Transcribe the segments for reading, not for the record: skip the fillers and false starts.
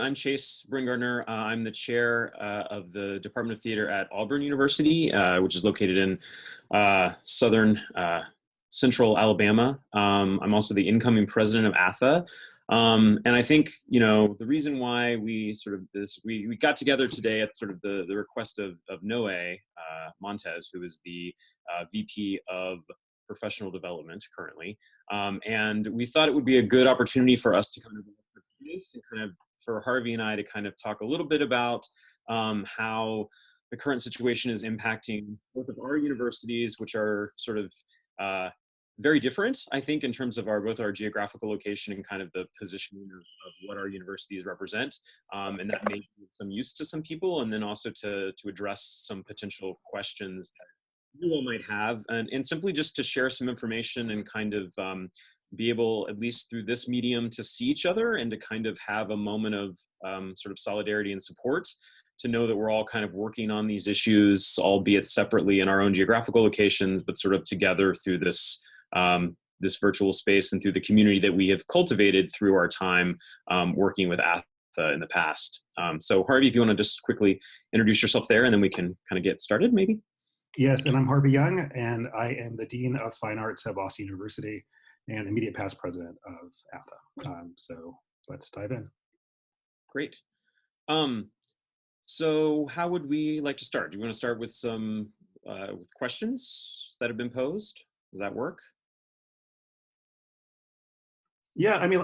I'm Chase Bringardner. I'm the chair of the Department of Theater at Auburn University, which is located in southern central Alabama. I'm also the incoming president of ATHA. And I think, the reason why we we got together today at sort of the request of Noe Montez, who is the VP of professional development currently. And we thought it would be a good opportunity for us to kind of this and kind of for Harvey and I to kind of talk a little bit about how the current situation is impacting both of our universities, which are sort of very different, I think, in terms of both our geographical location and kind of the positioning of what our universities represent. And that may be some use to some people, and then also to address some potential questions that you all might have, and simply just to share some information and kind of be able, at least through this medium, to see each other and to kind of have a moment of sort of solidarity and support, to know that we're all kind of working on these issues, albeit separately in our own geographical locations, but sort of together through this this virtual space and through the community that we have cultivated through our time working with ATHA in the past. So Harvey, if you want to just quickly introduce yourself there, and then we can kind of get started maybe. Yes, and I'm Harvey Young, and I am the Dean of Fine Arts at Boston University and immediate past president of ATHA. So let's dive in. Great. So how would we like to start? Do you want to start with some with questions that have been posed? Does that work? Yeah, I mean,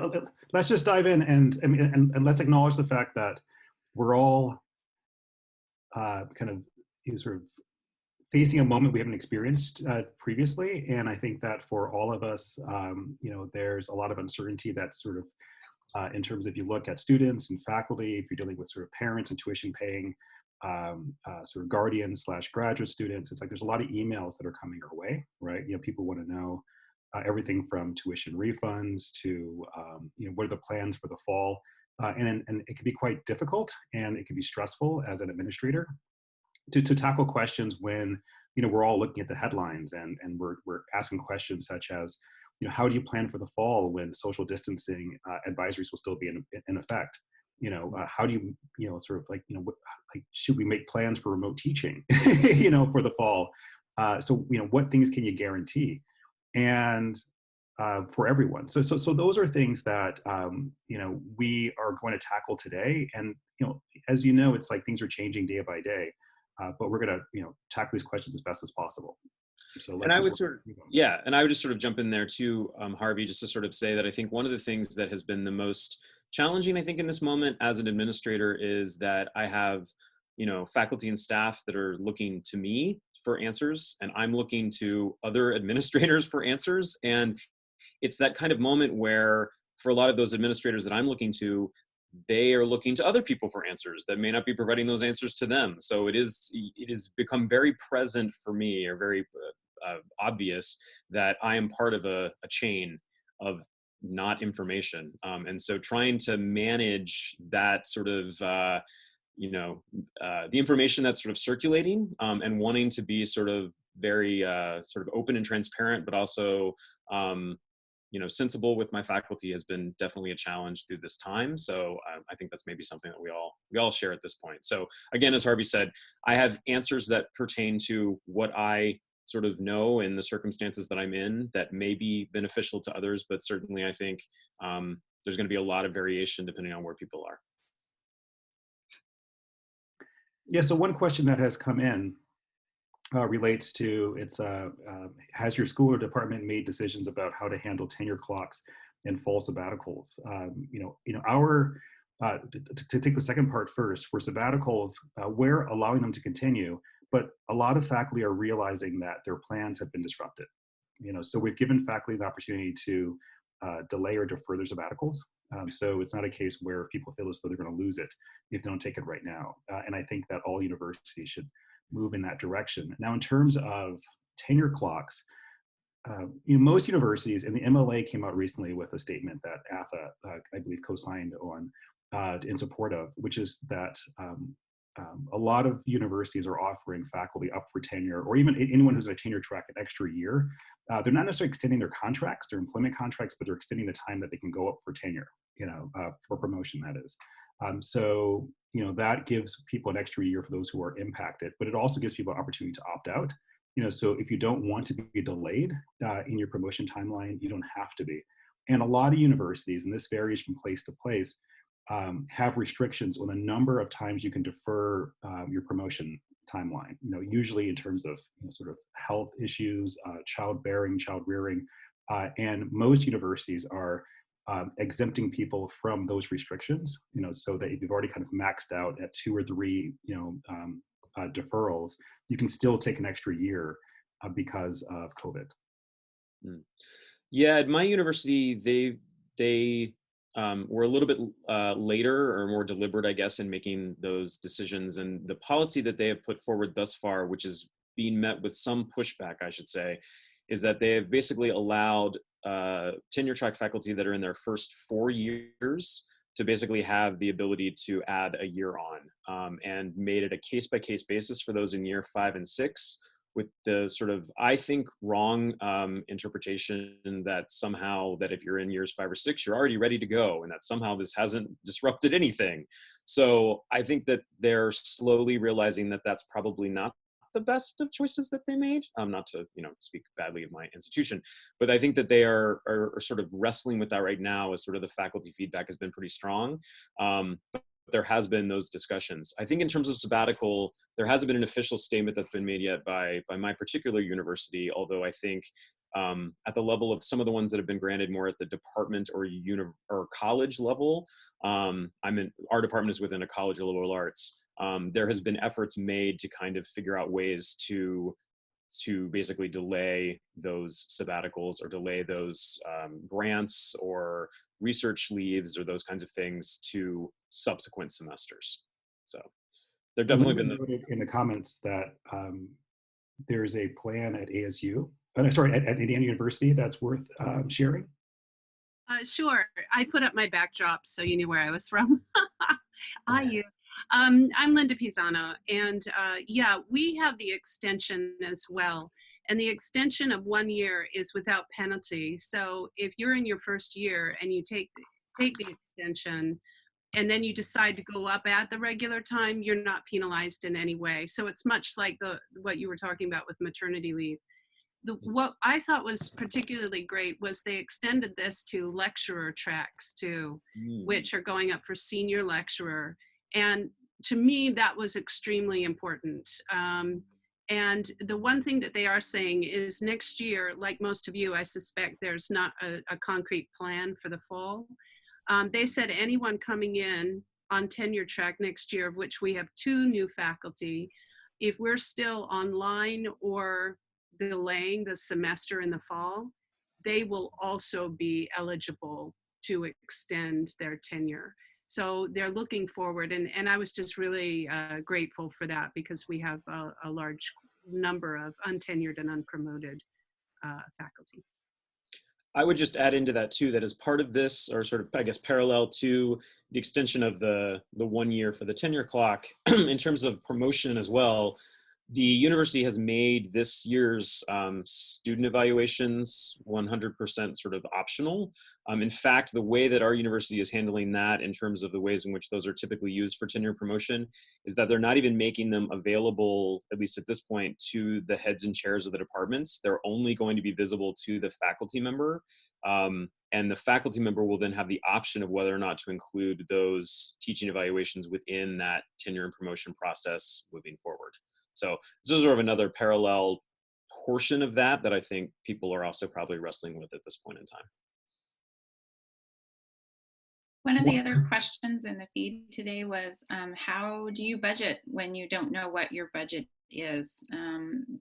let's just dive in and let's acknowledge the fact that we're all kind of sort of facing a moment we haven't experienced previously. And I think that for all of us, there's a lot of uncertainty that's sort of in terms of, if you look at students and faculty, if you're dealing with sort of parents and tuition paying sort of guardians / graduate students, it's like there's a lot of emails that are coming our way, right? People want to know everything from tuition refunds to, what are the plans for the fall? And it can be quite difficult, and it can be stressful as an administrator to tackle questions when we're all looking at the headlines and we're asking questions such as, how do you plan for the fall when social distancing advisories will still be in effect? How do you sort of should we make plans for remote teaching for the fall? So what things can you guarantee? And for everyone. So those are things that we are going to tackle today. And as it's like things are changing day by day. But we're going to, tackle these questions as best as possible. So and I would just sort of jump in there too, Harvey, just to sort of say that I think one of the things that has been the most challenging, I think, in this moment as an administrator is that I have, faculty and staff that are looking to me for answers, and I'm looking to other administrators for answers. And it's that kind of moment where, for a lot of those administrators that I'm looking to, they are looking to other people for answers that may not be providing those answers to them. So it is become very present for me, or very obvious, that I am part of a chain of not information. And so trying to manage that sort of, the information that's sort of circulating, and wanting to be sort of very sort of open and transparent, but also sensible with my faculty has been definitely a challenge through this time. So I think that's maybe something that we all share at this point. So again, as Harvey said, I have answers that pertain to what I sort of know in the circumstances that I'm in that may be beneficial to others, but certainly I think there's going to be a lot of variation depending on where people are. Yeah, so one question that has come in relates to has your school or department made decisions about how to handle tenure clocks and fall sabbaticals? To take the second part first, for sabbaticals, we're allowing them to continue, but a lot of faculty are realizing that their plans have been disrupted. So we've given faculty the opportunity to delay or defer their sabbaticals. So it's not a case where people feel as though they're going to lose it if they don't take it right now. And I think that all universities should move in that direction. Now, in terms of tenure clocks, most universities, and the MLA came out recently with a statement that ATHA, I believe, co-signed on in support of, which is that a lot of universities are offering faculty up for tenure, or even anyone who's in a tenure track, an extra year. They're not necessarily extending their contracts, their employment contracts, but they're extending the time that they can go up for tenure, for promotion, that is. So, that gives people an extra year for those who are impacted, but it also gives people an opportunity to opt out. So if you don't want to be delayed in your promotion timeline, you don't have to be. And a lot of universities, and this varies from place to place, have restrictions on the number of times you can defer your promotion timeline. Usually in terms of sort of health issues, childbearing, child rearing, and most universities are exempting people from those restrictions. So that if you've already kind of maxed out at 2 or 3, deferrals, you can still take an extra year because of COVID. Mm. Yeah, at my university, they were a little bit later or more deliberate, I guess, in making those decisions. And the policy that they have put forward thus far, which is being met with some pushback, I should say, is that they have basically allowed tenure track faculty that are in their first 4 years to basically have the ability to add a year on, and made it a case-by-case basis for those in year 5 and 6, with the sort of, I think, wrong interpretation that somehow that if you're in years 5 or 6, you're already ready to go, and that somehow this hasn't disrupted anything. So I think that they're slowly realizing that that's probably not the best of choices that they made. Not to speak badly of my institution, but I think that they are sort of wrestling with that right now, as sort of the faculty feedback has been pretty strong. But there has been those discussions. I think in terms of sabbatical, there hasn't been an official statement that's been made yet by my particular university, although I think at the level of some of the ones that have been granted more at the department or college level, our department is within a college of liberal arts. There has been efforts made to kind of figure out ways to basically delay those sabbaticals or delay those grants or research leaves or those kinds of things to subsequent semesters. So there definitely been noted in the comments that there is a plan at ASU, at Indiana University that's worth sharing. Sure. I put up my backdrop so you knew where I was from. You. I'm Linda Pisano, and yeah, we have the extension as well. And the extension of 1 year is without penalty. So if you're in your first year and you take the extension, and then you decide to go up at the regular time, you're not penalized in any way. So it's much like what you were talking about with maternity leave. What I thought was particularly great was they extended this to lecturer tracks too, which are going up for senior lecturer. And to me, that was extremely important. And the one thing that they are saying is next year, like most of you, I suspect there's not a concrete plan for the fall. They said anyone coming in on tenure track next year, of which we have 2 new faculty, if we're still online or delaying the semester in the fall, they will also be eligible to extend their tenure. So they're looking forward, and I was just really grateful for that, because we have a large number of untenured and unpromoted faculty. I would just add into that too, that as part of this, or sort of, I guess, parallel to the extension of the 1 year for the tenure clock, in terms of promotion as well, the university has made this year's student evaluations 100% sort of optional. In fact, the way that our university is handling that in terms of the ways in which those are typically used for tenure promotion is that they're not even making them available, at least at this point, to the heads and chairs of the departments. They're only going to be visible to the faculty member. And the faculty member will then have the option of whether or not to include those teaching evaluations within that tenure and promotion process moving forward. So this is sort of another parallel portion of that I think people are also probably wrestling with at this point in time. One of the other questions in the feed today was, how do you budget when you don't know what your budget is?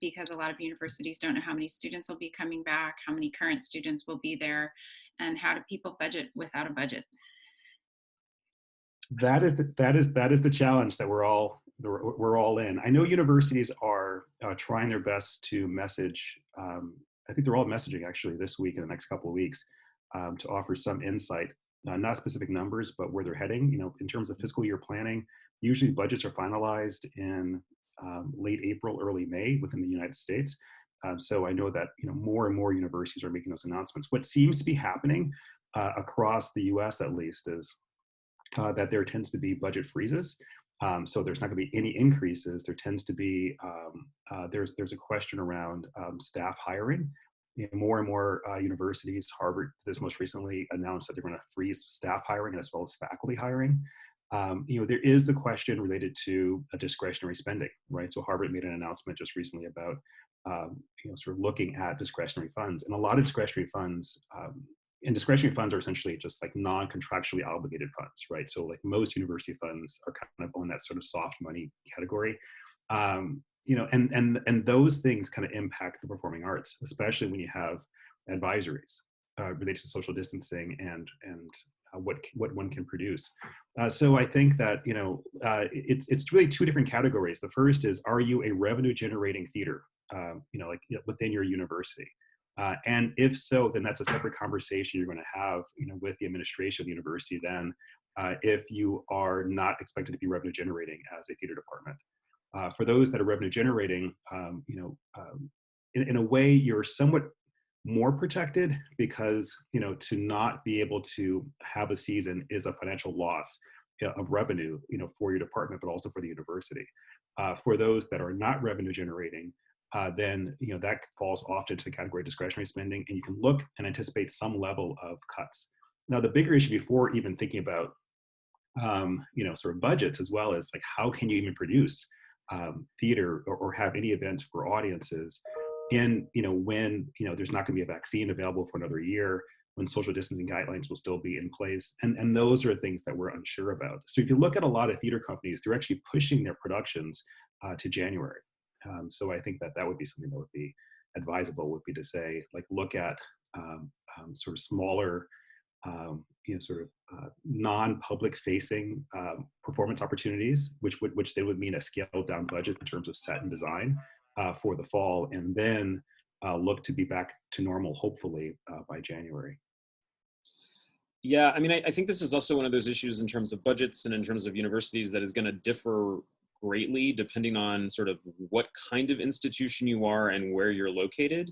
Because a lot of universities don't know how many students will be coming back, how many current students will be there, and how do people budget without a budget? That is the challenge that we're all in. I know universities are trying their best to message. I think they're all messaging actually this week and the next couple of weeks to offer some insight, not specific numbers, but where they're heading. In terms of fiscal year planning, usually budgets are finalized in late April, early May within the United States. So I know that more and more universities are making those announcements. What seems to be happening across the U.S. at least is that there tends to be budget freezes. So there's not going to be any increases. There tends to be, there's a question around staff hiring. You know, more and more universities, Harvard this most recently announced that they're going to freeze staff hiring as well as faculty hiring. You know, there is the question related to discretionary spending, right? So Harvard made an announcement just recently about, you know, sort of looking at discretionary funds, and a lot of discretionary funds, and discretionary funds are essentially just like non-contractually obligated funds, right? So like most university funds are kind of on that sort of soft money category. You know, and those things kind of impact the performing arts, especially when you have advisories related to social distancing and what one can produce. So I think that, you know, it's really two different categories. The first is, are you a revenue generating theater, you know, like within your university? And if so, then that's a separate conversation you're going to have, you know, with the administration of the university then, if you are not expected to be revenue generating as a theater department. For those that are revenue generating, you know, in a way, you're somewhat more protected because, you know, to not be able to have a season is a financial loss of revenue, you know, for your department, but also for the university. For those that are not revenue generating, then, you know, that falls often to the category of discretionary spending, and you can look and anticipate some level of cuts. Now, the bigger issue before even thinking about, you know, sort of budgets as well is like, how can you even produce theater or have any events for audiences in, you know, when, you know, there's not going to be a vaccine available for another year, when social distancing guidelines will still be in place. And those are things that we're unsure about. So if you look at a lot of theater companies, they're actually pushing their productions to January. So I think that that would be something that would be advisable, would be to say, like, look at sort of smaller, you know, sort of non-public facing performance opportunities, which then would mean a scaled down budget in terms of set and design for the fall, and then look to be back to normal, hopefully by January. Yeah, I mean, I think this is also one of those issues in terms of budgets and in terms of universities that is going to differ greatly depending on sort of what kind of institution you are and where you're located.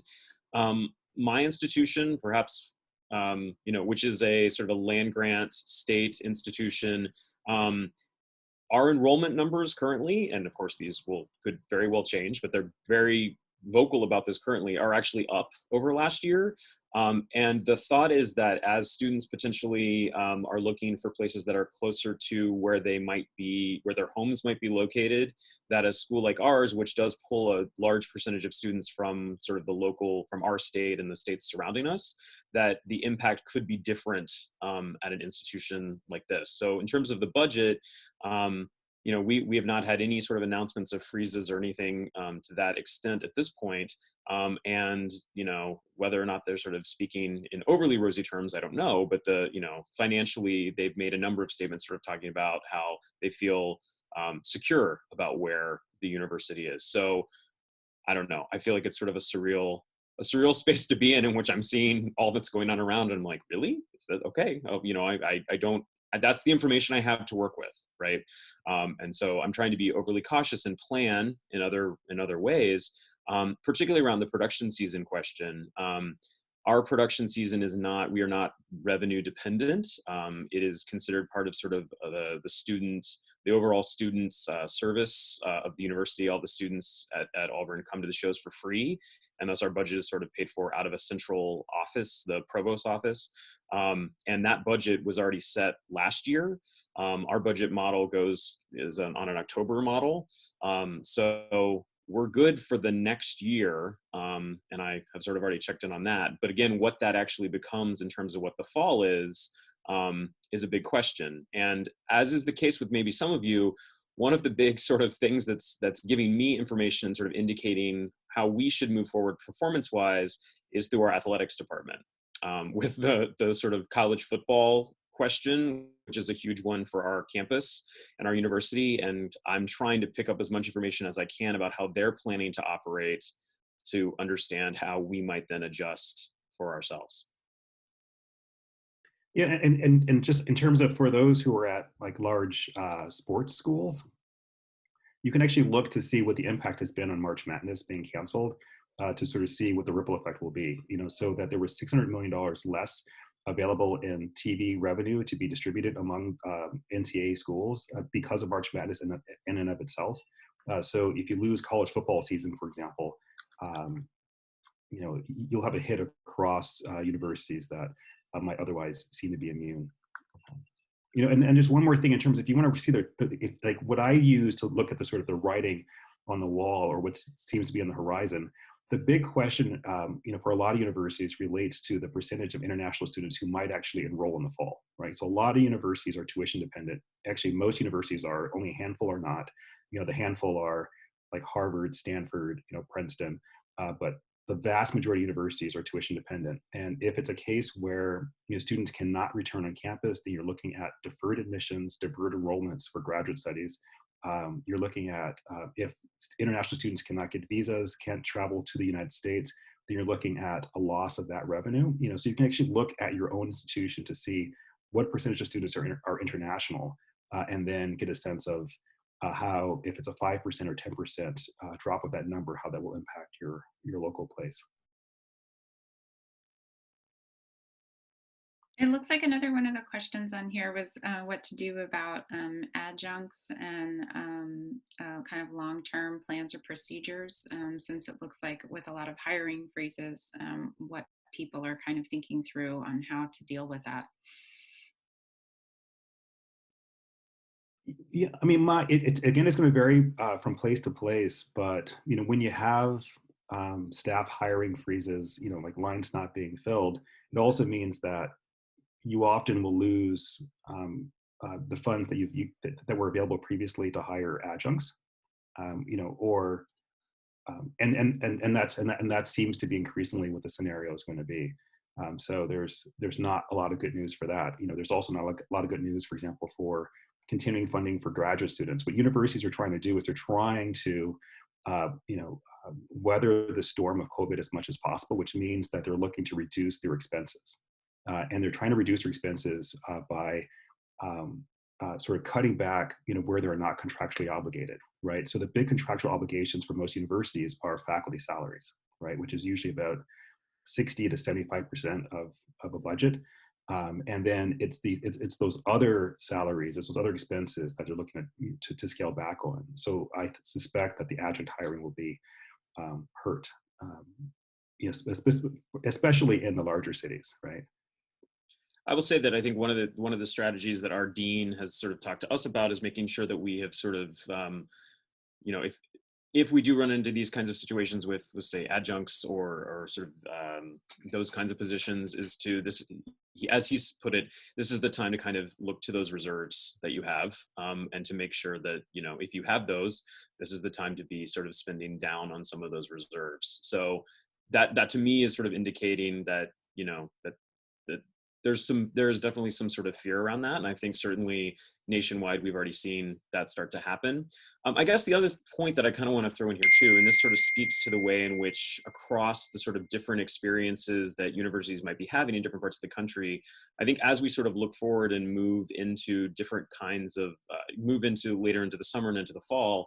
My institution, perhaps, you know, which is a sort of a land grant state institution, our enrollment numbers currently, and of course these could very well change, but they're very vocal about this currently, are actually up over last year. And the thought is that as students potentially are looking for places that are closer to where they might be, where their homes might be located, that a school like ours, which does pull a large percentage of students from sort of the local, from our state and the states surrounding us, that the impact could be different at an institution like this. So in terms of the budget, you know, we have not had any sort of announcements of freezes or anything to that extent at this point. And, you know, whether or not they're sort of speaking in overly rosy terms, I don't know. But you know, financially, they've made a number of statements sort of talking about how they feel secure about where the university is. So I don't know. I feel like it's sort of a surreal space to be in which I'm seeing all that's going on around. And I'm like, really? Is that okay? Oh, you know, I don't, that's the information I have to work with, right? And so I'm trying to be overly cautious and plan in other ways, particularly around the production season question. Our production season is not, we are not revenue dependent. It is considered part of sort of the overall students service of the university. All the students at Auburn come to the shows for free. And thus our budget is sort of paid for out of a central office, the provost office. And that budget was already set last year. Our budget model is on an October model. So we're good for the next year. And I have sort of already checked in on that. But again, what that actually becomes in terms of what the fall is a big question. And as is the case with maybe some of you, one of the big sort of things that's giving me information, sort of indicating how we should move forward performance-wise, is through our athletics department. With the sort of college football question, which is a huge one for our campus and our university. And I'm trying to pick up as much information as I can about how they're planning to operate to understand how we might then adjust for ourselves. Yeah, and just in terms of for those who are at like large sports schools, you can actually look to see what the impact has been on March Madness being canceled, to sort of see what the ripple effect will be. You know, so that there was $600 million less available in TV revenue to be distributed among NCAA schools because of March Madness in and of itself. So if you lose college football season, for example, you know, you'll have a hit across universities that might otherwise seem to be immune. You know, and just one more thing in terms of, if you want to see like what I use to look at the sort of the writing on the wall or what seems to be on the horizon, the big question, you know, for a lot of universities relates to the percentage of international students who might actually enroll in the fall, right? So a lot of universities are tuition dependent. Actually, most universities are, only a handful are not. You know, the handful are like Harvard, Stanford, you know, Princeton, but the vast majority of universities are tuition dependent. And if it's a case where, you know, students cannot return on campus, then you're looking at deferred admissions, deferred enrollments for graduate studies. You're looking at if international students cannot get visas, can't travel to the United States, then you're looking at a loss of that revenue. You know, so you can actually look at your own institution to see what percentage of students are international, and then get a sense of how, if it's a 5% or 10% drop of that number, how that will impact your local place. It looks like another one of the questions on here was what to do about adjuncts and kind of long-term plans or procedures, since it looks like with a lot of hiring freezes, what people are kind of thinking through on how to deal with that. Yeah, I mean, it's again, it's going to vary from place to place, but you know, when you have staff hiring freezes, you know, like lines not being filled, it also means that you often will lose the funds that that were available previously to hire adjuncts, you know, or and that seems to be increasingly what the scenario is going to be. So there's not a lot of good news for that. You know, there's also not a lot of good news, for example, for continuing funding for graduate students. What universities are trying to do is they're trying to, you know, weather the storm of COVID as much as possible, which means that they're looking to reduce their expenses. And they're trying to reduce their expenses by sort of cutting back, you know, where they're not contractually obligated, right? So the big contractual obligations for most universities are faculty salaries, right, which is usually about 60 to 75% of a budget. And then it's those other salaries, it's those other expenses that they're looking at to scale back on. So I suspect that the adjunct hiring will be hurt, you know, especially in the larger cities, right? I will say that I think one of the strategies that our dean has sort of talked to us about is making sure that we have sort of, you know, if we do run into these kinds of situations with say adjuncts or sort of those kinds of positions, is to this, as he's put it, this is the time to kind of look to those reserves that you have, and to make sure that, you know, if you have those, this is the time to be sort of spending down on some of those reserves. So that to me is sort of indicating that, you know, that there's definitely some sort of fear around that. And I think certainly nationwide, we've already seen that start to happen. I guess the other point that I kind of want to throw in here too, and this sort of speaks to the way in which across the sort of different experiences that universities might be having in different parts of the country, I think as we sort of look forward and move into different kinds of, move into later into the summer and into the fall,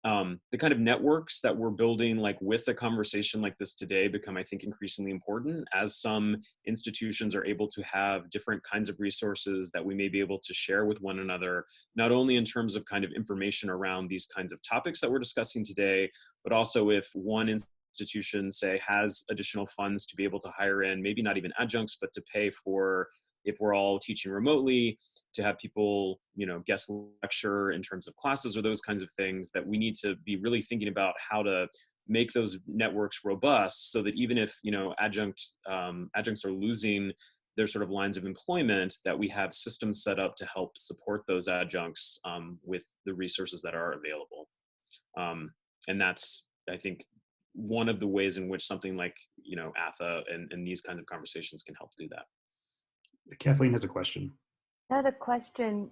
the kind of networks that we're building, like with a conversation like this today, become, I think, increasingly important as some institutions are able to have different kinds of resources that we may be able to share with one another, not only in terms of kind of information around these kinds of topics that we're discussing today, but also if one institution, say, has additional funds to be able to hire in, maybe not even adjuncts, but to pay for, if we're all teaching remotely, to have people, you know, guest lecture in terms of classes or those kinds of things, that we need to be really thinking about how to make those networks robust, so that even if, you know, adjuncts are losing their sort of lines of employment, that we have systems set up to help support those adjuncts with the resources that are available. And that's, I think, one of the ways in which something like, you know, ATHA and these kinds of conversations can help do that. Kathleen has a question. I had a question.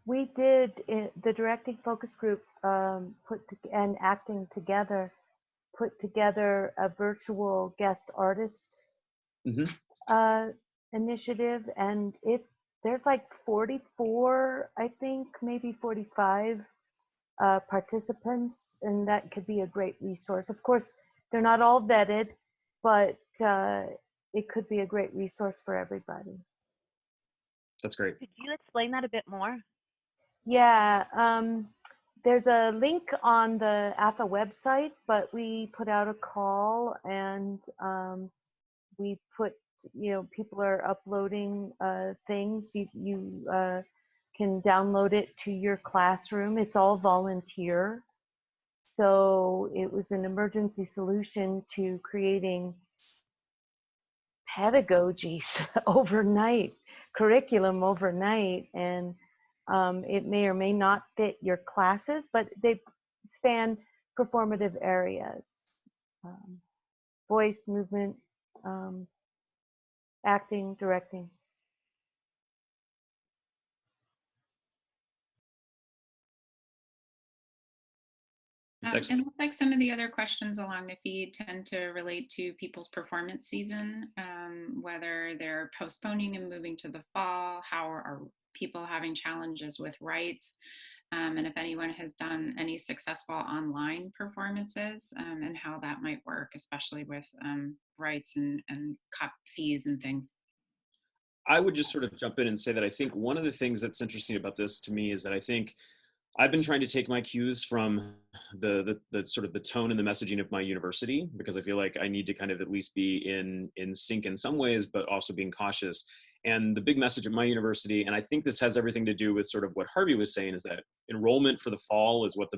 We did, the directing focus group and acting together, put together a virtual guest artist initiative, and there's like 44, I think, maybe 45 participants, and that could be a great resource. Of course, they're not all vetted, but it could be a great resource for everybody. That's great. Could you explain that a bit more? Yeah, there's a link on the AFA website, but we put out a call, and we put, people are uploading things. You can download it to your classroom. It's all volunteer. So it was an emergency solution to creating pedagogy overnight, curriculum overnight, and it may or may not fit your classes, but they span performative areas, voice, movement, acting, directing. It's It looks like some of the other questions along the feed tend to relate to people's performance season, whether they're postponing and moving to the fall, how are people having challenges with rights, and if anyone has done any successful online performances, and how that might work, especially with rights and cup fees and things. I would just sort of jump in and say that I think one of the things that's interesting about this to me is that I think I've been trying to take my cues from the sort of the tone and the messaging of my university, because I feel like I need to kind of at least be in sync in some ways, but also being cautious. And the big message of my university, and I think this has everything to do with sort of what Harvey was saying, is that enrollment for the fall is what the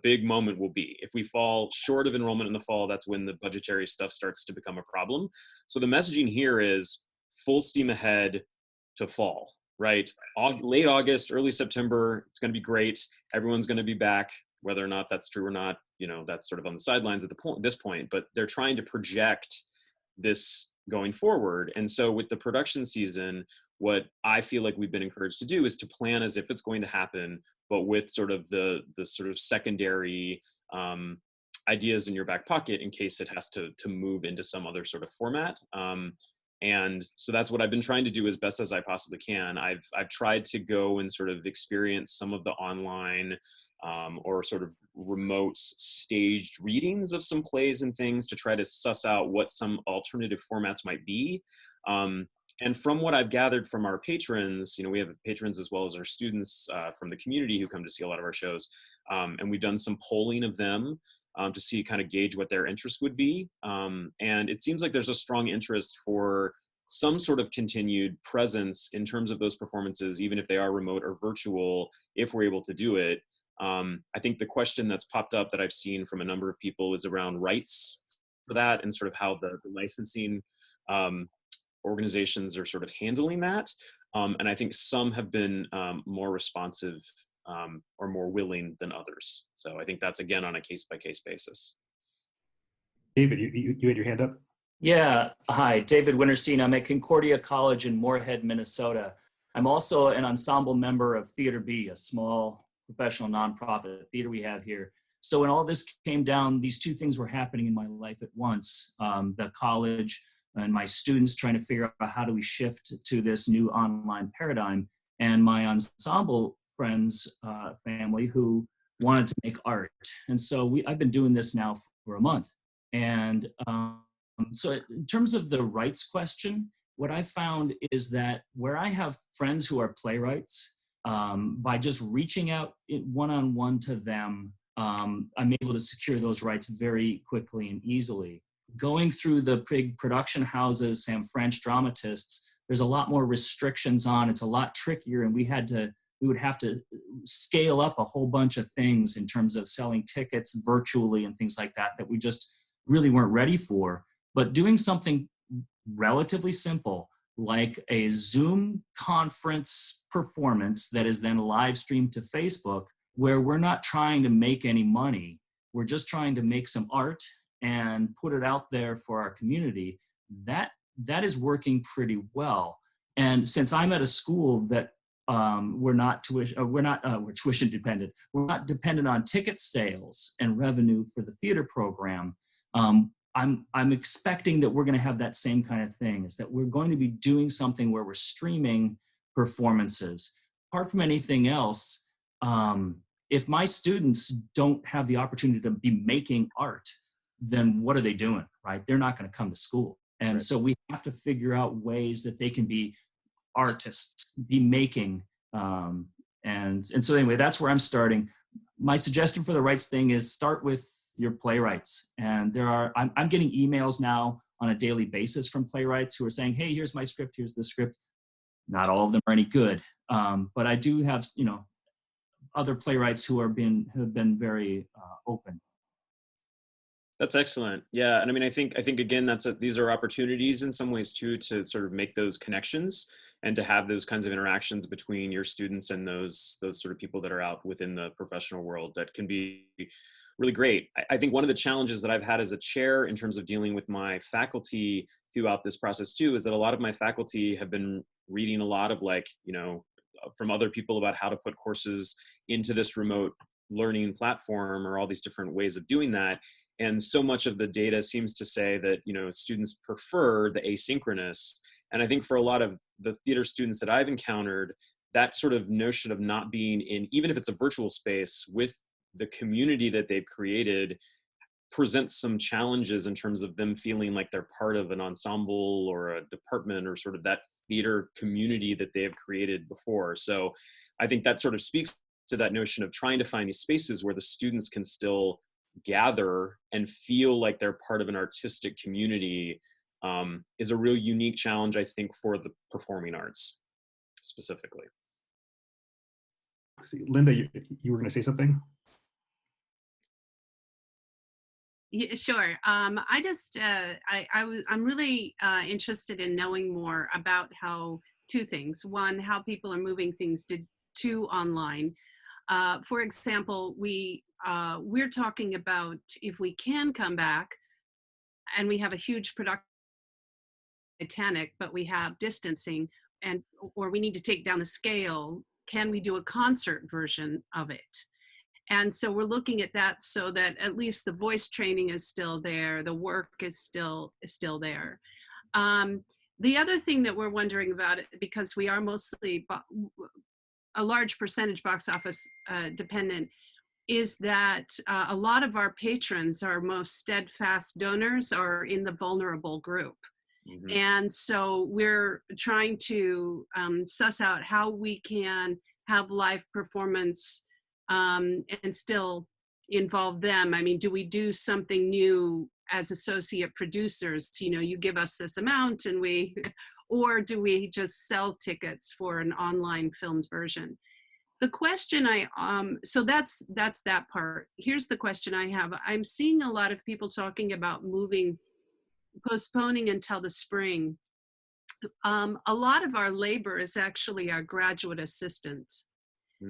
big moment will be. If we fall short of enrollment in the fall, that's when the budgetary stuff starts to become a problem. So the messaging here is full steam ahead to fall. Right? Late August, early September, it's going to be great. Everyone's going to be back, whether or not that's true or not, that's sort of on the sidelines at this point, but they're trying to project this going forward. And so with the production season, what I feel like we've been encouraged to do is to plan as if it's going to happen, but with sort of the sort of secondary ideas in your back pocket in case it has to move into some other sort of format. And so that's what I've been trying to do as best as I possibly can. I've tried to go and sort of experience some of the online or sort of remote staged readings of some plays and things to try to suss out what some alternative formats might be. And from what I've gathered from our patrons, we have patrons as well as our students from the community who come to see a lot of our shows. And we've done some polling of them to see, kind of gauge what their interest would be. And it seems like there's a strong interest for some sort of continued presence in terms of those performances, even if they are remote or virtual, if we're able to do it. I think the question that's popped up that I've seen from a number of people is around rights for that and sort of how the licensing organizations are sort of handling that. And I think some have been more responsive or more willing than others. So I think that's, again, on a case-by-case basis. David, you had your hand up? Yeah, hi, David Winterstein. I'm at Concordia College in Moorhead, Minnesota. I'm also an ensemble member of Theater B, a small professional nonprofit theater we have here. So when all this came down, these two things were happening in my life at once. The college and my students trying to figure out how do we shift to this new online paradigm, and my ensemble friends, family who wanted to make art. And so I've been doing this now for a month. And so in terms of the rights question, what I found is that where I have friends who are playwrights, by just reaching out one-on-one to them, I'm able to secure those rights very quickly and easily. Going through the big production houses, Sam French dramatists, there's a lot more restrictions on, it's a lot trickier, and we would have to scale up a whole bunch of things in terms of selling tickets virtually and things like that we just really weren't ready for. But doing something relatively simple, like a Zoom conference performance that is then live streamed to Facebook, where we're not trying to make any money, we're just trying to make some art and put it out there for our community, that is working pretty well. And since I'm at a school that we're tuition dependent, we're not dependent on ticket sales and revenue for the theater program, I'm expecting that we're going to have that same kind of thing, is that we're going to be doing something where we're streaming performances. Apart from anything else, if my students don't have the opportunity to be making art, then what are they doing, right? They're not going to come to school. And Right. so we have to figure out ways that they can be artists, be making. And so anyway, that's where I'm starting. My suggestion for the rights thing is start with your playwrights. And I'm getting emails now on a daily basis from playwrights who are saying, hey, here's my script, here's the script. Not all of them are any good. But I do have, other playwrights who have been very open. That's excellent. Yeah, and I mean, I think again, these are opportunities in some ways too to sort of make those connections and to have those kinds of interactions between your students and those sort of people that are out within the professional world that can be really great. I think one of the challenges that I've had as a chair in terms of dealing with my faculty throughout this process too is that a lot of my faculty have been reading a lot of from other people about how to put courses into this remote learning platform or all these different ways of doing that. And so much of the data seems to say that, students prefer the asynchronous. And I think for a lot of the theater students that I've encountered, that sort of notion of not being in, even if it's a virtual space, with the community that they've created presents some challenges in terms of them feeling like they're part of an ensemble or a department or sort of that theater community that they have created before. So I think that sort of speaks to that notion of trying to find these spaces where the students can still gather and feel like they're part of an artistic community is a real unique challenge, I think, for the performing arts specifically. See, Linda, you were going to say something? Yeah, sure. I'm really interested in knowing more about two things. One, how people are moving things to online. For example, we're talking about if we can come back and we have a huge production Titanic, but we have distancing or we need to take down the scale, can we do a concert version of it? And so we're looking at that so that at least the voice training is still there, the work is still there. The other thing that we're wondering about it, because we are mostly a large percentage box office dependent, is that a lot of our patrons, our most steadfast donors, are in the vulnerable group. Mm-hmm. And so we're trying to suss out how we can have live performance and still involve them. I mean, do we do something new as associate producers? You give us this amount and or do we just sell tickets for an online filmed version? The question so that's that part. Here's the question I have. I'm seeing a lot of people talking about postponing until the spring. A lot of our labor is actually our graduate assistants.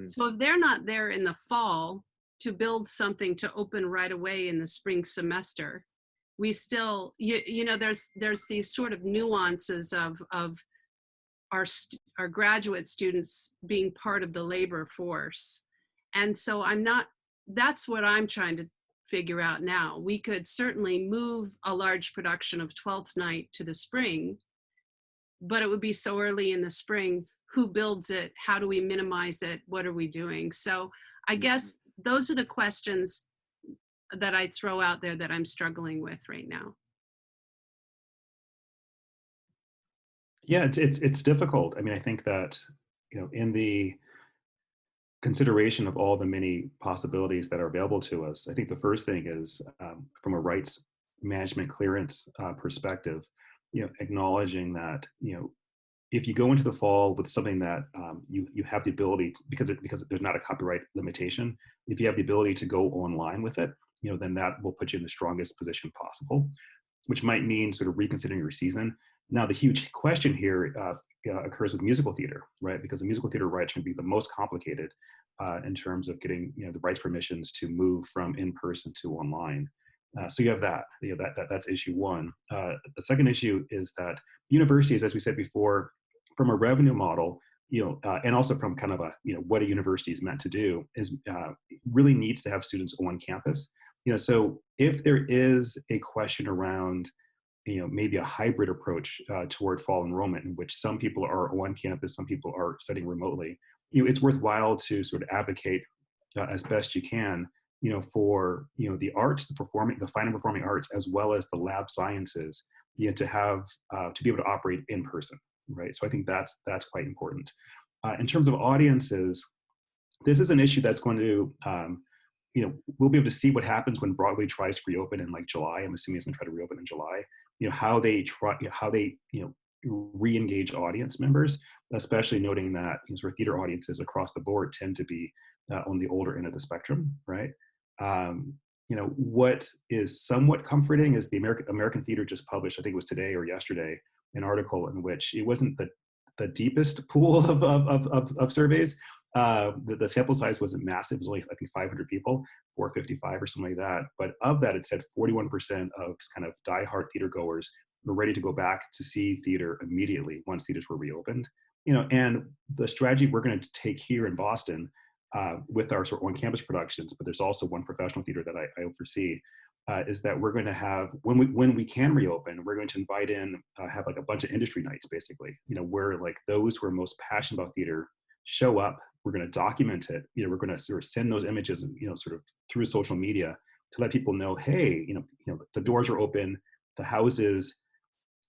So if they're not there in the fall to build something to open right away in the spring semester, we still, there's these sort of nuances of our graduate students being part of the labor force. And so that's what I'm trying to figure out now. We could certainly move a large production of Twelfth Night to the spring, but it would be so early in the spring. Who builds it? How do we minimize it? What are we doing? So I guess those are the questions that I throw out there that I'm struggling with right now. Yeah, it's difficult. I mean, I think that, in the consideration of all the many possibilities that are available to us, I think the first thing is from a rights management clearance perspective, acknowledging that, if you go into the fall with something that you have the ability, because there's not a copyright limitation, if you have the ability to go online with it, then that will put you in the strongest position possible, which might mean sort of reconsidering your season. Now, the huge question here occurs with musical theater, right? Because the musical theater rights can be the most complicated in terms of getting the rights permissions to move from in-person to online. So you have that. That's issue one. The second issue is that universities, as we said before, from a revenue model, and also from kind of what a university is meant to do, is really needs to have students on campus. So if there is a question around, maybe a hybrid approach toward fall enrollment, in which some people are on campus, some people are studying remotely, it's worthwhile to sort of advocate as best you can, for the arts, the fine and performing arts, as well as the lab sciences, to have to be able to operate in person, right? So I think that's quite important. In terms of audiences, this is an issue that's going to we'll be able to see what happens when Broadway tries to reopen in like July. I'm assuming it's going to try to reopen in July. How they re-engage audience members, especially noting that sort of theater audiences across the board tend to be on the older end of the spectrum, right? What is somewhat comforting is the American Theater just published, I think it was today or yesterday, an article in which it wasn't the deepest pool of surveys. The sample size wasn't massive. It was only, I think, 500 people, 455 or something like that. But of that, it said 41% of kind of diehard theater goers were ready to go back to see theater immediately once theaters were reopened. And the strategy we're going to take here in Boston with our sort of on-campus productions, but there's also one professional theater that I oversee, is that we're going to have, when we can reopen, we're going to invite in, have like a bunch of industry nights, basically, where like those who are most passionate about theater show up. We're going to document it. We're going to sort of send those images, sort of through social media to let people know, hey, the doors are open, the houses,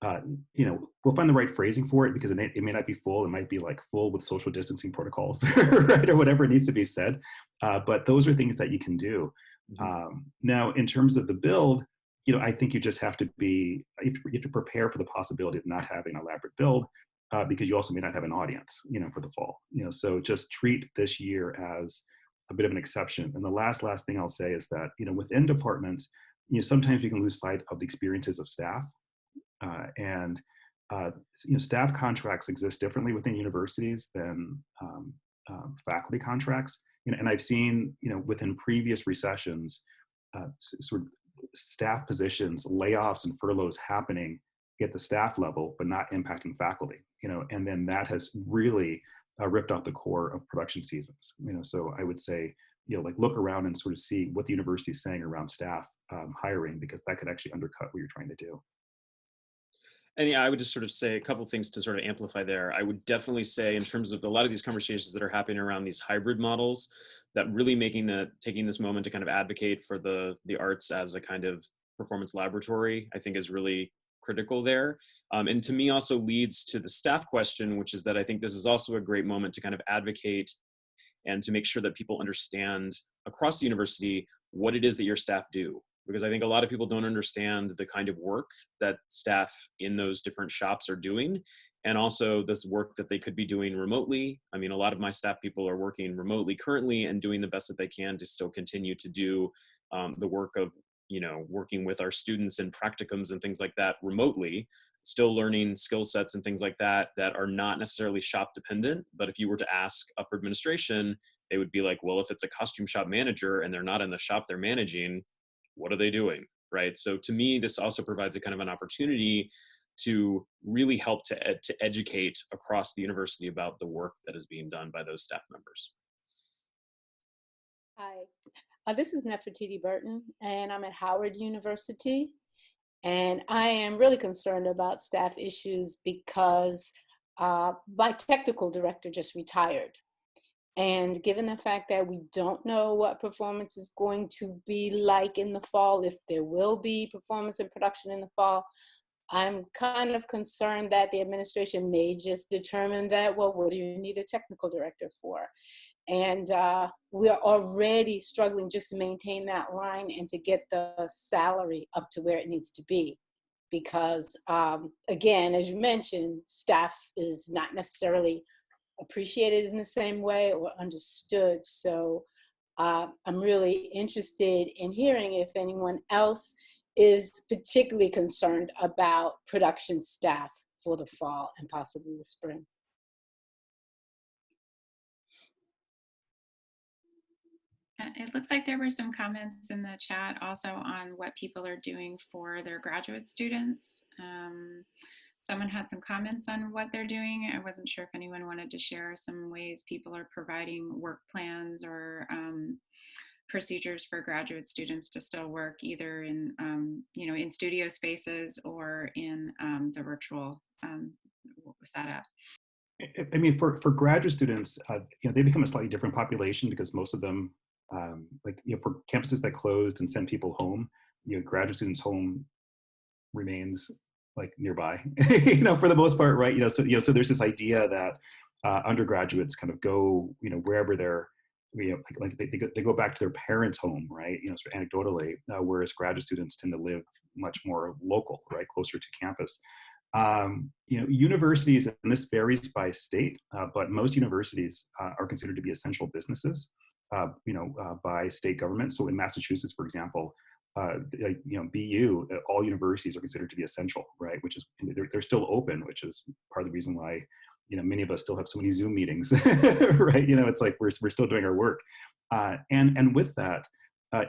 we'll find the right phrasing for it, because it may not be full. It might be like full with social distancing protocols, right, or whatever needs to be said. But those are things that you can do. Now, in terms of the build, I think you just have to you have to prepare for the possibility of not having an elaborate build, because you also may not have an audience, for the fall. So just treat this year as a bit of an exception. And the last thing I'll say is that, within departments, sometimes you can lose sight of the experiences of staff. Staff contracts exist differently within universities than faculty contracts. And I've seen, within previous recessions, sort of staff positions, layoffs and furloughs happening at the staff level, but not impacting faculty. And then that has really ripped out the core of production seasons. So I would say, like look around and sort of see what the university is saying around staff hiring, because that could actually undercut what you're trying to do. And yeah, I would just sort of say a couple things to sort of amplify there. I would definitely say, in terms of a lot of these conversations that are happening around these hybrid models, that really taking this moment to kind of advocate for the arts as a kind of performance laboratory, I think is really critical there. And to me also leads to the staff question, which is that I think this is also a great moment to kind of advocate and to make sure that people understand across the university what it is that your staff do. Because I think a lot of people don't understand the kind of work that staff in those different shops are doing, and also this work that they could be doing remotely. I mean, a lot of my staff people are working remotely currently and doing the best that they can to still continue to do the work of, working with our students in practicums and things like that remotely, still learning skill sets and things like that are not necessarily shop dependent. But if you were to ask upper administration, they would be like, well, if it's a costume shop manager and they're not in the shop they're managing, what are they doing, right? So to me, this also provides a kind of an opportunity to really help to educate across the university about the work that is being done by those staff members. Hi, this is Nefertiti Burton, and I'm at Howard University. And I am really concerned about staff issues because my technical director just retired. And given the fact that we don't know what performance is going to be like in the fall, if there will be performance and production in the fall, I'm kind of concerned that the administration may just determine that, well, what do you need a technical director for? And we're already struggling just to maintain that line and to get the salary up to where it needs to be. Because again, as you mentioned, staff is not necessarily appreciated in the same way or understood. So I'm really interested in hearing if anyone else is particularly concerned about production staff for the fall and possibly the spring. It looks like there were some comments in the chat also on what people are doing for their graduate students. Someone had some comments on what they're doing. I wasn't sure if anyone wanted to share some ways people are providing work plans or procedures for graduate students to still work either in, in studio spaces or in the virtual setup. I mean, for graduate students, they become a slightly different population because most of them, for campuses that closed and sent people home, graduate students' home remains like nearby, for the most part, right? So there's this idea that undergraduates kind of go, wherever they're, they go back to their parents' home, right? Sort of anecdotally, whereas graduate students tend to live much more local, right, closer to campus. Universities, and this varies by state, but most universities are considered to be essential businesses, by state government. So in Massachusetts, for example, BU, all universities are considered to be essential, right? Which is, they're still open, which is part of the reason why, many of us still have so many Zoom meetings, right? It's like we're still doing our work. And with that,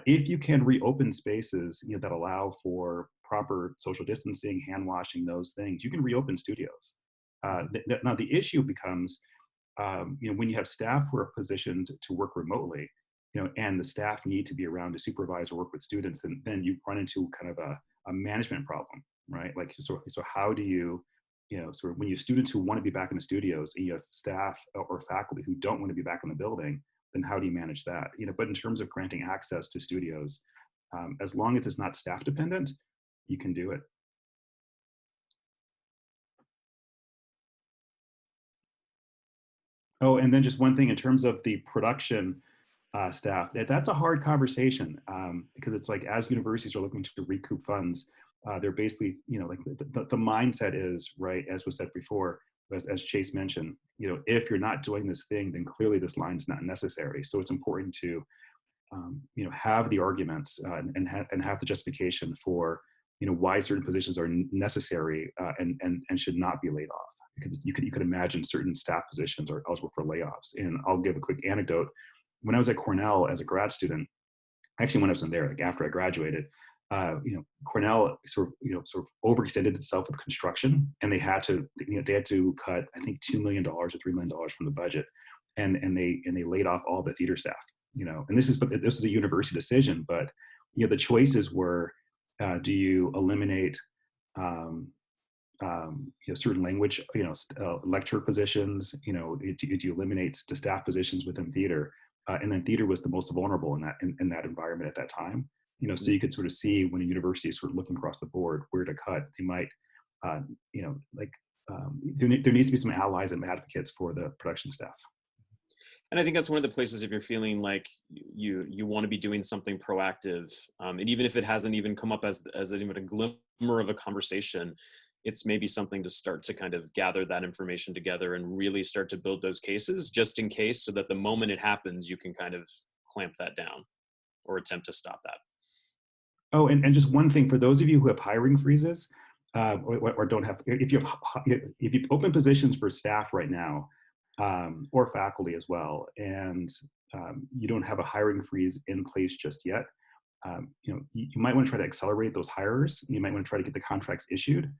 if you can reopen spaces, that allow for proper social distancing, hand washing, those things, you can reopen studios. Now the issue becomes, when you have staff who are positioned to work remotely, and the staff need to be around to supervise or work with students, and then you run into kind of a management problem, right? Like, so how do you, sort of when you have students who want to be back in the studios and you have staff or faculty who don't want to be back in the building, then how do you manage that? But in terms of granting access to studios, as long as it's not staff dependent, you can do it. Oh, and then just one thing in terms of the production staff, that's a hard conversation, because it's like, as universities are looking to recoup funds, they're basically, like the mindset is, right, as was said before, as Chase mentioned, if you're not doing this thing, then clearly this line is not necessary. So it's important to, have the arguments and have the justification for, why certain positions are necessary and should not be laid off. Because you could imagine certain staff positions are eligible for layoffs. And I'll give a quick anecdote. When I was at Cornell as a grad student, actually when I was in there, like after I graduated, Cornell sort of overextended itself with construction, and they had to cut, I think, $2 million or $3 million from the budget, and they laid off all the theater staff. And this was a university decision, but the choices were, do you eliminate certain language, lecture positions, do you eliminate the staff positions within theater? And then theater was the most vulnerable in that environment at that time. So you could sort of see when a university is sort of looking across the board where to cut, they might, there needs to be some allies and advocates for the production staff. And I think that's one of the places, if you're feeling like you want to be doing something proactive, and even if it hasn't even come up as even a glimmer of a conversation, it's maybe something to start to kind of gather that information together and really start to build those cases just in case, so that the moment it happens, you can kind of clamp that down or attempt to stop that. Oh, and just one thing for those of you who have hiring freezes, or don't have, if you've open positions for staff right now, or faculty as well, and you don't have a hiring freeze in place just yet, you might want to try to accelerate those hires. You might want to try to get the contracts issued,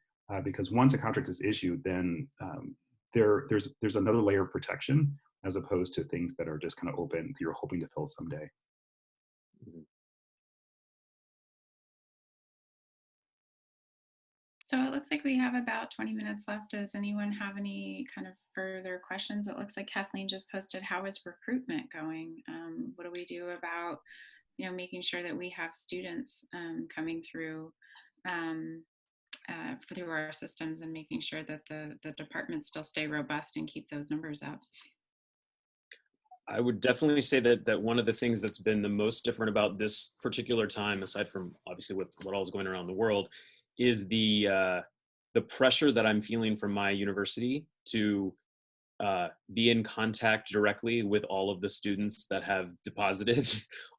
because once a contract is issued, then there's another layer of protection, as opposed to things that are just kind of open that you're hoping to fill someday. Mm-hmm. So it looks like we have about 20 minutes left. Does anyone have any kind of further questions? It looks like Kathleen just posted, how is recruitment going? What do we do about, making sure that we have students coming through through our systems, and making sure that the departments still stay robust and keep those numbers up? I would definitely say that one of the things that's been the most different about this particular time, aside from obviously what all is going around the world, is the pressure that I'm feeling from my university to be in contact directly with all of the students that have deposited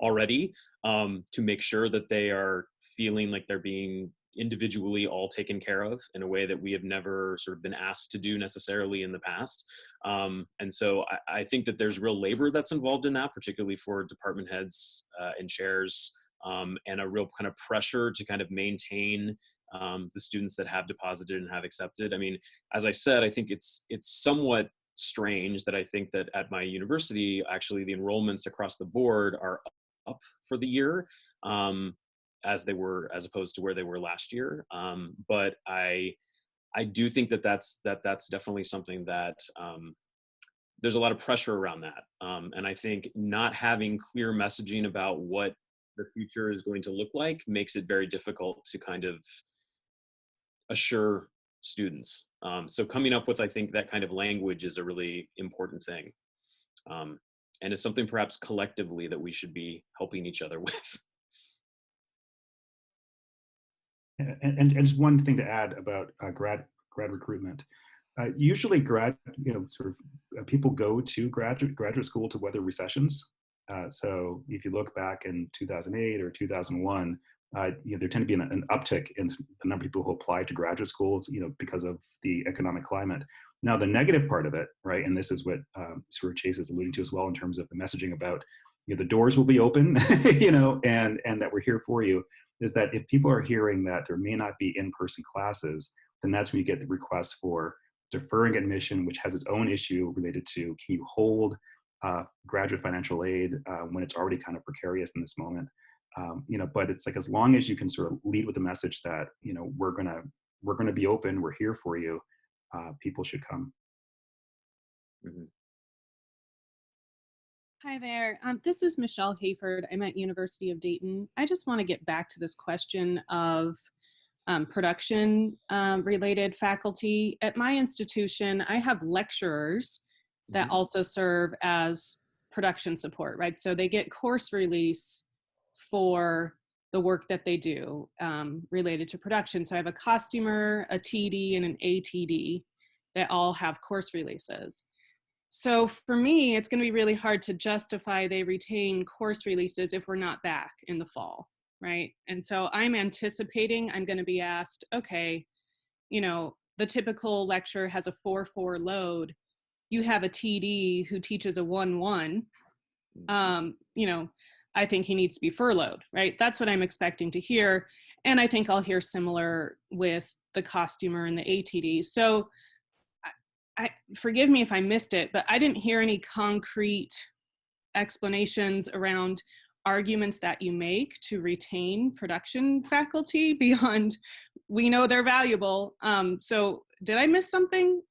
already, to make sure that they are feeling like they're being individually all taken care of in a way that we have never sort of been asked to do necessarily in the past. And so I think that there's real labor that's involved in that, particularly for department heads and chairs, and a real kind of pressure to kind of maintain the students that have deposited and have accepted. I mean, as I said, I think it's somewhat strange that I think that at my university, actually the enrollments across the board are up for the year, as opposed to where they were last year. But I do think that's definitely something that there's a lot of pressure around that. And I think not having clear messaging about what the future is going to look like makes it very difficult to kind of assure students. So coming up with, I think, that kind of language is a really important thing. And it's something perhaps collectively that we should be helping each other with. And just one thing to add about grad recruitment. Usually people go to graduate school to weather recessions. So if you look back in 2008 or 2001, there tend to be an uptick in the number of people who apply to graduate schools, because of the economic climate. Now, the negative part of it, right, and this is what sort of Chase is alluding to as well in terms of the messaging about, the doors will be open, and that we're here for you, is that if people are hearing that there may not be in-person classes, then that's when you get the request for deferring admission, which has its own issue related to, can you hold graduate financial aid when it's already kind of precarious in this moment? But it's like, as long as you can sort of lead with the message that, we're gonna be open, we're here for you, people should come. Mm-hmm. Hi there. This is Michelle Hayford. I'm at University of Dayton. I just want to get back to this question of production related faculty. At my institution, I have lecturers that also serve as production support, right? So they get course release for the work that they do related to production. So I have a costumer, a TD, and an ATD that all have course releases. So for me, it's going to be really hard to justify they retain course releases if we're not back in the fall, right? And so I'm anticipating I'm going to be asked, okay, the typical lecture has a 4-4 load. You have a TD who teaches a 1-1. I think he needs to be furloughed, right? That's what I'm expecting to hear. And I think I'll hear similar with the costumer and the ATD. So forgive me if I missed it, but I didn't hear any concrete explanations around arguments that you make to retain production faculty beyond, we know they're valuable. So did I miss something?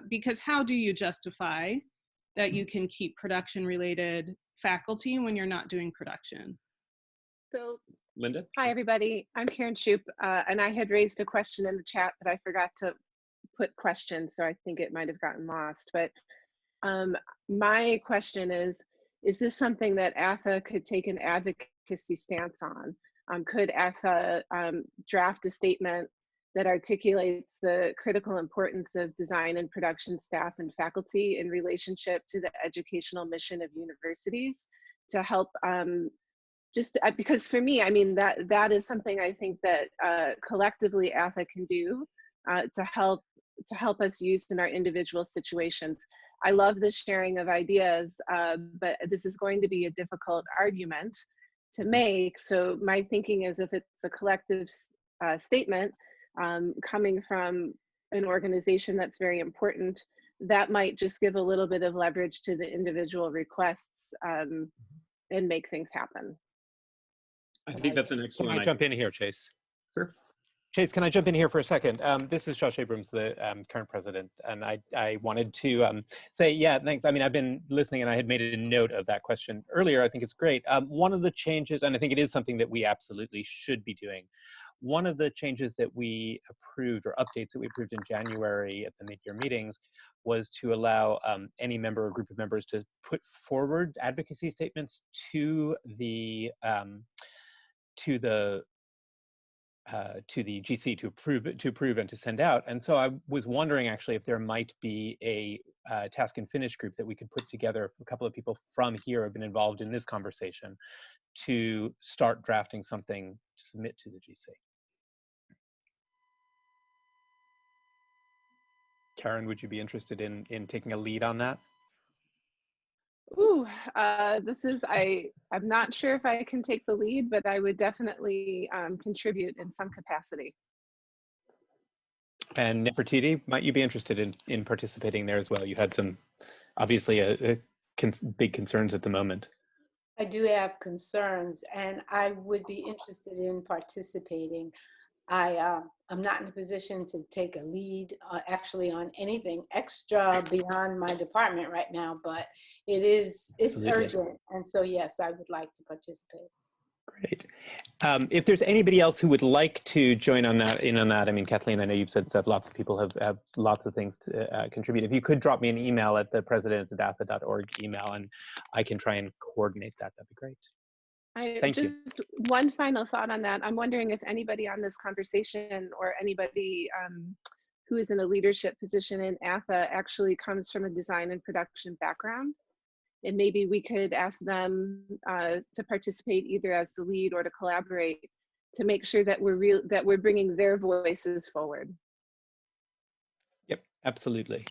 Because how do you justify that you can keep production related faculty when you're not doing production? So, Linda? hi everybody, I'm Karen Shoup, and I had raised a question in the chat, but I forgot to put questions, so I think it might have gotten lost. But my question is this something that ATHA could take an advocacy stance on? Could ATHA draft a statement that articulates the critical importance of design and production staff and faculty in relationship to the educational mission of universities to help because for me, I mean, that is something I think that collectively ATHA can do to help us use in our individual situations. I love the sharing of ideas, but this is going to be a difficult argument to make. So my thinking is, if it's a collective statement coming from an organization that's very important, that might just give a little bit of leverage to the individual requests and make things happen. I think that's an excellent idea. Can I jump in here, Chase? Sure. Chase, can I jump in here for a second? This is Josh Abrams, the current president, and I wanted to say, yeah, thanks. I mean, I've been listening, and I had made a note of that question earlier. I think it's great. One of the changes, and I think it is something that we absolutely should be doing, one of the changes that we approved, or updates that we approved in January at the mid-year meetings, was to allow any member or group of members to put forward advocacy statements to the GC to approve and to send out. And so I was wondering actually if there might be a task and finish group that we could put together. A couple of people from here have been involved in this conversation to start drafting something to submit to the GC. Karen, would you be interested in taking a lead on that? Ooh, I'm not sure if I can take the lead, but I would definitely contribute in some capacity. And Nefertiti, might you be interested in participating there as well? You had some, obviously, big concerns at the moment. I do have concerns, and I would be interested in participating. I'm not in a position to take a lead actually on anything extra beyond my department right now, but it's urgent. And so, yes, I would like to participate. Great. If there's anybody else who would like to join on that, I mean, Kathleen, I know you've said stuff, lots of people have lots of things to contribute. If you could drop me an email at the president@atha.org email, and I can try and coordinate that, that'd be great. Thank you. Just one final thought on that. I'm wondering if anybody on this conversation or anybody who is in a leadership position in ATHA actually comes from a design and production background. And maybe we could ask them to participate either as the lead or to collaborate to make sure that we're bringing their voices forward. Yep, absolutely.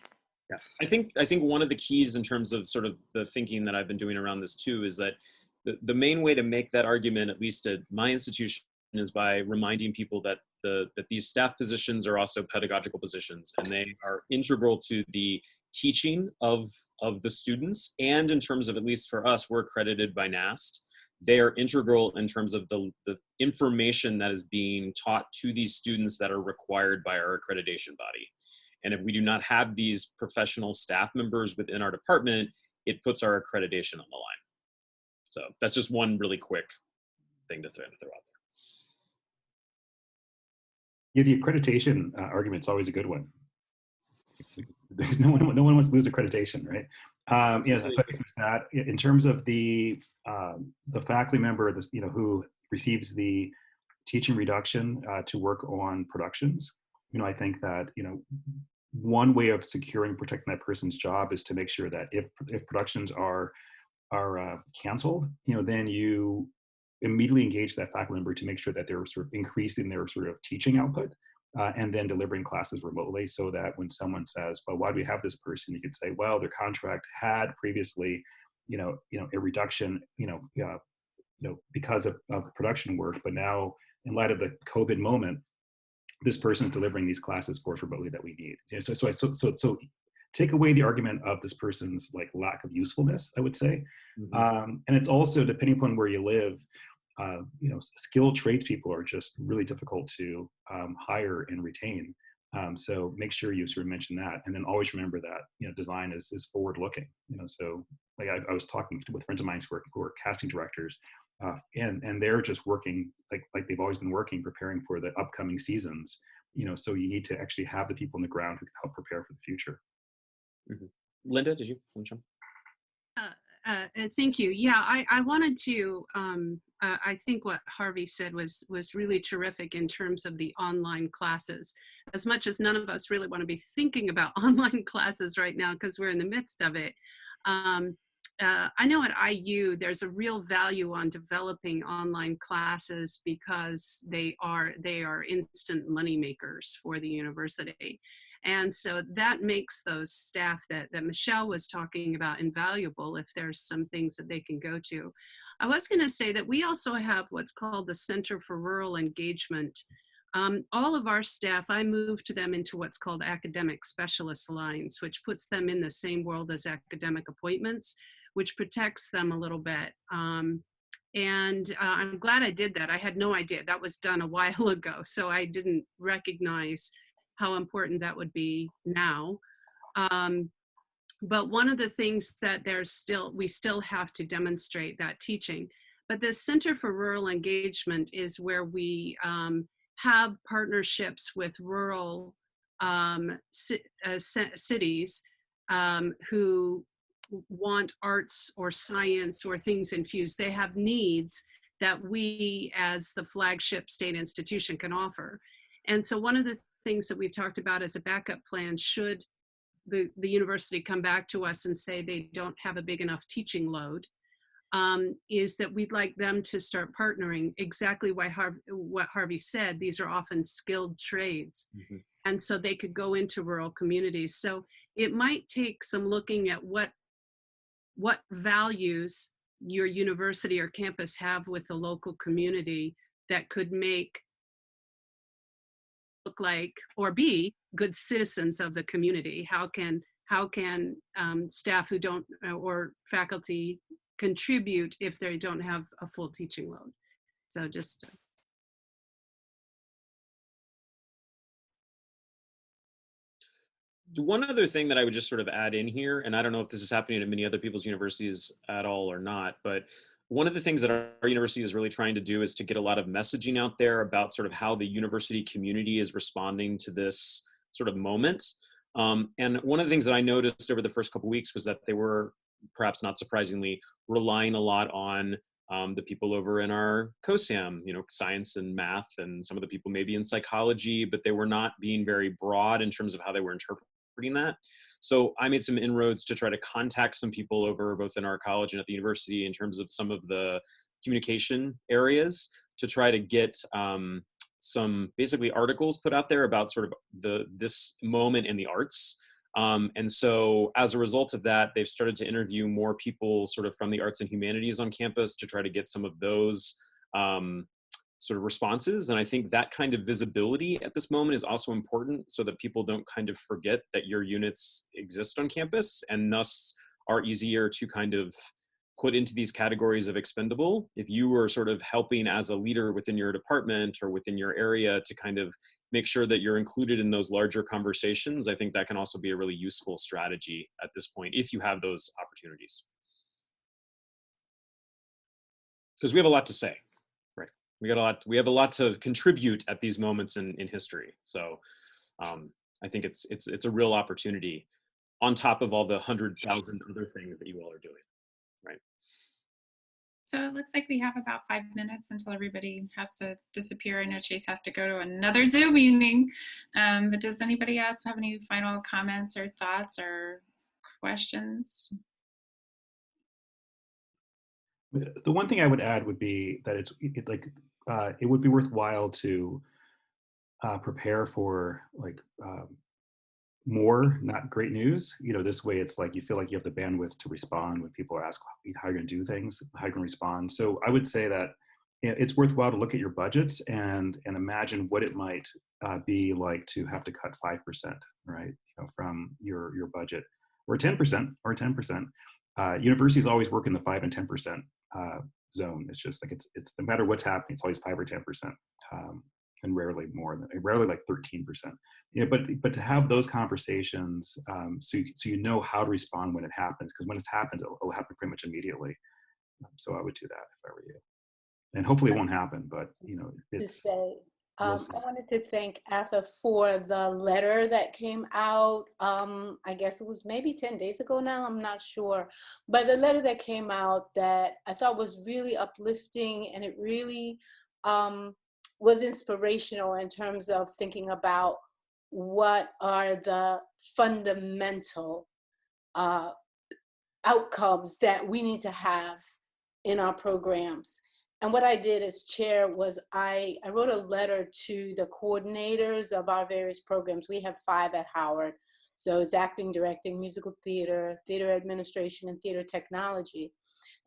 Yeah, I think one of the keys in terms of sort of the thinking that I've been doing around this too is that the main way to make that argument, at least at my institution, is by reminding people that these staff positions are also pedagogical positions, and they are integral to the teaching of the students. And in terms of, at least for us, we're accredited by NAST. They are integral in terms of the information that is being taught to these students that are required by our accreditation body. And if we do not have these professional staff members within our department, it puts our accreditation on the line. So that's just one really quick thing to throw out there. Yeah, the accreditation argument's always a good one. Because no one wants to lose accreditation, right? Yeah, that's that. In terms of the faculty member, who receives the teaching reduction to work on productions, I think that one way of securing, protecting that person's job is to make sure that if productions are canceled, then you immediately engage that faculty member to make sure that they're sort of increasing their sort of teaching output and then delivering classes remotely, so that when someone says, well, why do we have this person? You could say, well, their contract had previously, a reduction, because of production work, but now in light of the COVID moment, this person is delivering these classes for us remotely that we need. So take away the argument of this person's lack of usefulness, I would say. Mm-hmm. And it's also, depending upon where you live, skilled tradespeople are just really difficult to hire and retain. So make sure you sort of mention that, and then always remember that design is forward looking. So I was talking with friends of mine who are casting directors, and they're just working like they've always been working, preparing for the upcoming seasons. So you need to actually have the people on the ground who can help prepare for the future. Mm-hmm. Linda, did you want to jump? Thank you. Yeah, I wanted to, I think what Harvey said was really terrific in terms of the online classes. As much as none of us really want to be thinking about online classes right now because we're in the midst of it, I know at IU there's a real value on developing online classes because they are instant money makers for the university. And so that makes those staff that Michelle was talking about invaluable if there's some things that they can go to. I was going to say that we also have what's called the Center for Rural Engagement. All of our staff, I moved them into what's called academic specialist lines, which puts them in the same world as academic appointments, which protects them a little bit. I'm glad I did that. I had no idea. That was done a while ago, so I didn't recognize how important that would be now. But one of the things that we still have to demonstrate that teaching. But the Center for Rural Engagement is where we have partnerships with rural cities who want arts or science or things infused. They have needs that we as the flagship state institution can offer. And so one of the things that we've talked about as a backup plan, should the university come back to us and say they don't have a big enough teaching load, is that we'd like them to start partnering. Exactly what Harvey said, these are often skilled trades. Mm-hmm. And so they could go into rural communities. So it might take some looking at what values your university or campus have with the local community that could make look like or be good citizens of the community. How can staff who don't or faculty contribute if they don't have a full teaching load? So just one other thing that I would just sort of add in here, and I don't know if this is happening at many other people's universities at all or not, but one of the things that our university is really trying to do is to get a lot of messaging out there about sort of how the university community is responding to this sort of moment. And one of the things that I noticed over the first couple of weeks was that they were, perhaps not surprisingly, relying a lot on the people over in our COSAM, science and math, and some of the people maybe in psychology, but they were not being very broad in terms of how they were interpreting that. So I made some inroads to try to contact some people over both in our college and at the university in terms of some of the communication areas to try to get some basically articles put out there about sort of this moment in the arts. And so as a result of that, they've started to interview more people sort of from the arts and humanities on campus to try to get some of those sort of responses. And I think that kind of visibility at this moment is also important so that people don't kind of forget that your units exist on campus and thus are easier to kind of put into these categories of expendable. If you were sort of helping as a leader within your department or within your area to kind of make sure that you're included in those larger conversations, I think that can also be a really useful strategy at this point if you have those opportunities. Because we have a lot to say, right? We have a lot to contribute at these moments in history. So I think it's a real opportunity on top of all the 100,000 other things that you all are doing, right? So it looks like we have about 5 minutes until everybody has to disappear. I know Chase has to go to another Zoom meeting. But does anybody else have any final comments or thoughts or questions? The one thing I would add would be that it would be worthwhile to prepare for more not great news. This way it's like you feel like you have the bandwidth to respond when people ask how you're going to do things, how you're going to respond. So I would say that it's worthwhile to look at your budgets and imagine what it might be like to have to cut 5%, right? From your budget, or 10%, universities always work in the 5 and 10% zone. It's just like it's no matter what's happening, it's always 5 or 10%. And rarely more than, rarely like 13%. But to have those conversations, so you know how to respond when it happens, because when it happens, it'll happen pretty much immediately. So I would do that if I were you. And hopefully it won't happen, but it's. I wanted to thank Arthur for the letter that came out. I guess it was maybe 10 days ago now, I'm not sure. But the letter that came out that I thought was really uplifting, and it really was inspirational in terms of thinking about what are the fundamental outcomes that we need to have in our programs. And what I did as chair was I wrote a letter to the coordinators of our various programs. We have 5 at Howard. So it's acting, directing, musical theater, theater administration, and theater technology.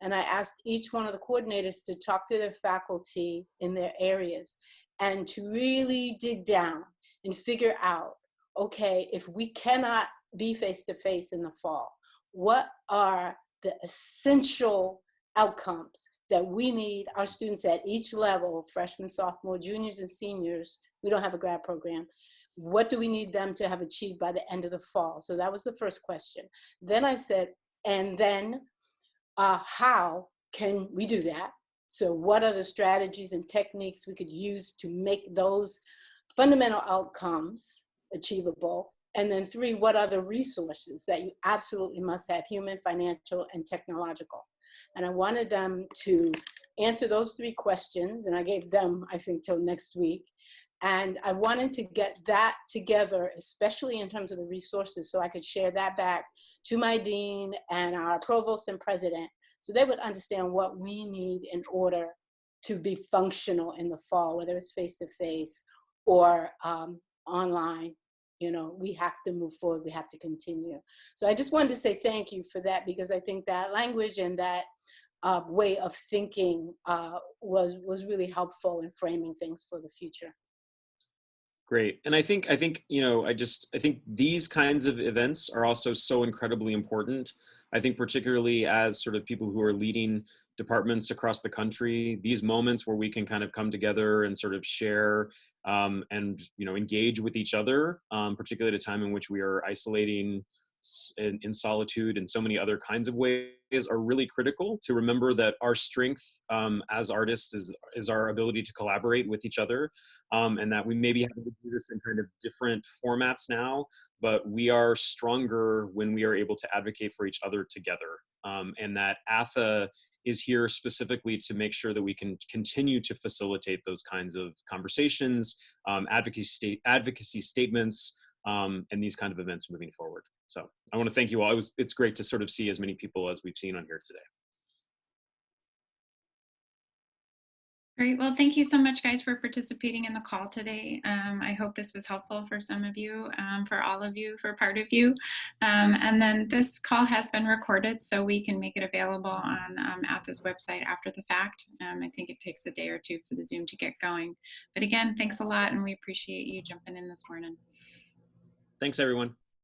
And I asked each one of the coordinators to talk to their faculty in their areas and to really dig down and figure out, okay, if we cannot be face-to-face in the fall, what are the essential outcomes that we need our students at each level, freshmen, sophomore, juniors, and seniors? We don't have a grad program. What do we need them to have achieved by the end of the fall? So that was the first question. Then I said, and then how can we do that? So what are the strategies and techniques we could use to make those fundamental outcomes achievable? And then 3, what are the resources that you absolutely must have, human, financial, and technological? And I wanted them to answer those 3 questions, and I gave them, I think, till next week. And I wanted to get that together, especially in terms of the resources, so I could share that back to my dean and our provost and president, so they would understand what we need in order to be functional in the fall, whether it's face-to-face or online. We have to move forward, we have to continue. So I just wanted to say thank you for that, because I think that language and that way of thinking was really helpful in framing things for the future. Great. And I think these kinds of events are also so incredibly important. I think particularly as sort of people who are leading departments across the country, these moments where we can kind of come together and sort of share and engage with each other, particularly at a time in which we are isolating in solitude and so many other kinds of ways are really critical to remember that our strength as artists is our ability to collaborate with each other, and that we maybe have to do this in kind of different formats now, but we are stronger when we are able to advocate for each other together. And that ATHA is here specifically to make sure that we can continue to facilitate those kinds of conversations, advocacy statements, and these kind of events moving forward. So I want to thank you all. It's great to sort of see as many people as we've seen on here today. Great. Well, thank you so much, guys, for participating in the call today. I hope this was helpful for some of you, for all of you, for part of you. And then this call has been recorded, so we can make it available on ATHA's website after the fact. I think it takes a day or two for the Zoom to get going. But again, thanks a lot, and we appreciate you jumping in this morning. Thanks, everyone.